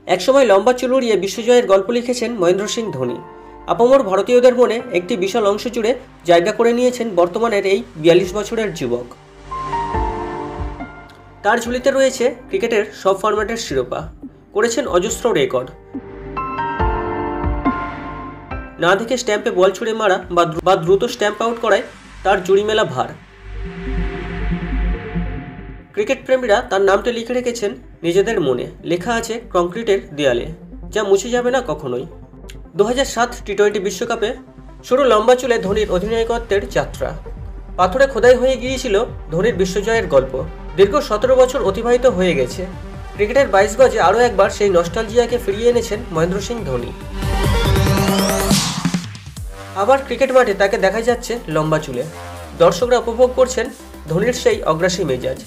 একসময় লম্বা চুল উড়িয়ে বিশ্বজয়ের গল্প লিখেছেন মহেন্দ্র সিং ধোনি। আপামর ভারতীয়দের মনে একটি বিশাল অংশ জুড়ে জায়গা করে নিয়েছেন বর্তমানের এই 42 বছরের যুবক। তার ঝুলিতে রয়েছে ক্রিকেটের সব ফরম্যাটের শিরোপা, করেছেন অজস্র রেকর্ড। না দেখে স্ট্যাম্পে বল ছুঁড়ে মারা বা দ্রুত স্ট্যাম্প আউট করায় তার জুড়ি মেলা ভার। ক্রিকেট প্রেমীরা তার নামটি লিখে রেখেছেন নিজেদের মনে, লেখা আছে কংক্রিটের দেয়ালে, যা মুছে যাবে না কখনোই। 2007 টি20 বিশ্বকাপে শুরু লম্বা চুলে ধোনির অধিনায়কত্বের যাত্রা। পাথরে খোদাই হয়ে গিয়েছিল ধোনির বিশ্বজয়ের গল্প। দীর্ঘ 17 বছর অতিবাহিত হয়ে গেছে। ক্রিকেটের 22 গজে আরও একবার সেই নস্টালজিয়াকে ফিরিয়ে এনেছেন মহেন্দ্র সিং ধোনি। আবার ক্রিকেট মাঠে তাকে দেখা যাচ্ছে লম্বা চুলে। দর্শকরা উপভোগ করছেন ধোনির সেই অগ্রাসী মেজাজ।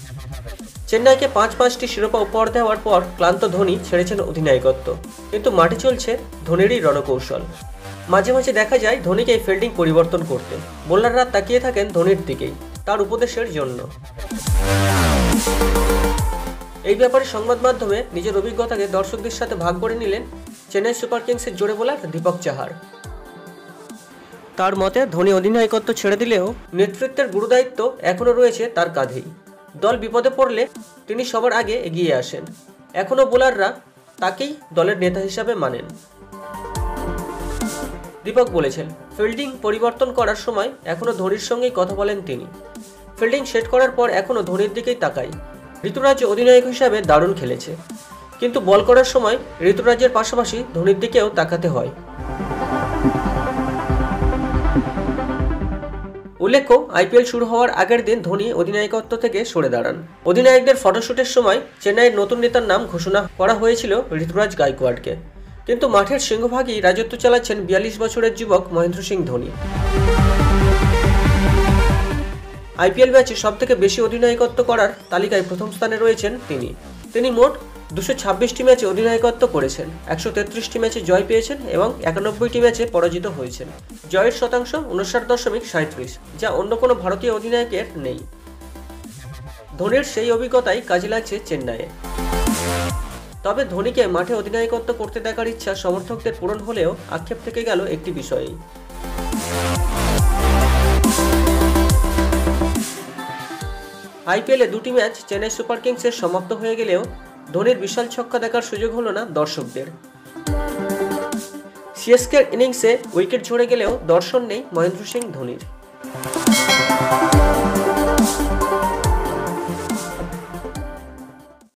চেন্নাইকে 5টি শিরোপা উপহার দেওয়ার পর ক্লান্ত ধোনি ছেড়েছেন অধিনায়কত্ব, কিন্তু মাঠে চলছে ধোনিরই রণকৌশল। মাঝে মাঝে দেখা যায় ধোনিকে ফিল্ডিং পরিবর্তন করতে। বোলাররা তাকিয়ে থাকেন ধোনির দিকেই, তার উপদেশের জন্য। এই ব্যাপারে সংবাদ মাধ্যমে নিজের অভিজ্ঞতাকে দর্শকদের সাথে ভাগ করে নিলেন চেন্নাই সুপার কিংসের জোড়ে বোলার দীপক চাহার। তার মতে ধোনি অধিনায়কত্ব ছেড়ে দিলেও নেতৃত্বের গুরুদায়িত্ব এখনও রয়েছে তার কাঁধেই। দল বিপদে পড়লে তিনি সবার আগে এগিয়ে আসেন। এখনও বোলাররা তাকেই দলের নেতা হিসাবে মানেন। দীপক বলেছেন, ফিল্ডিং পরিবর্তন করার সময় এখনও ধোনির সঙ্গেই কথা বলেন তিনি। ফিল্ডিং সেট করার পর এখনও ধোনির দিকেই তাকাই। ঋতুরাজ অধিনায়ক হিসাবে দারুণ খেলেছে, কিন্তু বল করার সময় ঋতুরাজের পাশাপাশি ধোনির দিকেও তাকাতে হয়। উল্লেখ্য, আইপিএল শুরু হওয়ার আগের দিন ধোনি অধিনায়কত্ব থেকে সরে দাঁড়ান। অধিনায়কদের ফটোশুটের সময় চেন্নাইয়ের নতুন নেতার নাম ঘোষণা করা হয়েছিল ঋতুরাজ গায়কোয়াড়কে, কিন্তু মাঠের সিংহভাগই রাজত্ব চালাচ্ছেন 42 বছরের যুবক মহেন্দ্র সিং ধোনি। আইপিএল ম্যাচে সবথেকে বেশি অধিনায়কত্ব করার তালিকায় প্রথম স্থানে রয়েছেন তিনি মোট 226টি ম্যাচে অধিনায়কত্ব করেছেন, 133টি ম্যাচে জয় পেয়েছেন এবং 91টি ম্যাচে পরাজিত হয়েছেন। জয়ের শতাংশ 59.37, যা অন্য কোনো ভারতীয় অধিনায়কের নেই। ধোনির সেই অভিজ্ঞতাই কাজে লাগছে চেন্নাইয়ে। তবে ধোনিকে মাঠে অধিনায়কত্ব করতে দেখার ইচ্ছা সমর্থকদের পূরণ হলেও আক্ষেপ থেকে গেল একটি বিষয়েই। আইপিএলে 2টি ম্যাচ চেন্নাই সুপার কিংসের সমাপ্ত হয়ে গেলেও ধোনির বিশাল ছক্কা দেখার সুযোগ হলো না দর্শকদের। সিএসকের ইনিংসে উইকেট ঝরে গেলেও দর্শন নেই মহেন্দ্র সিং ধোনির।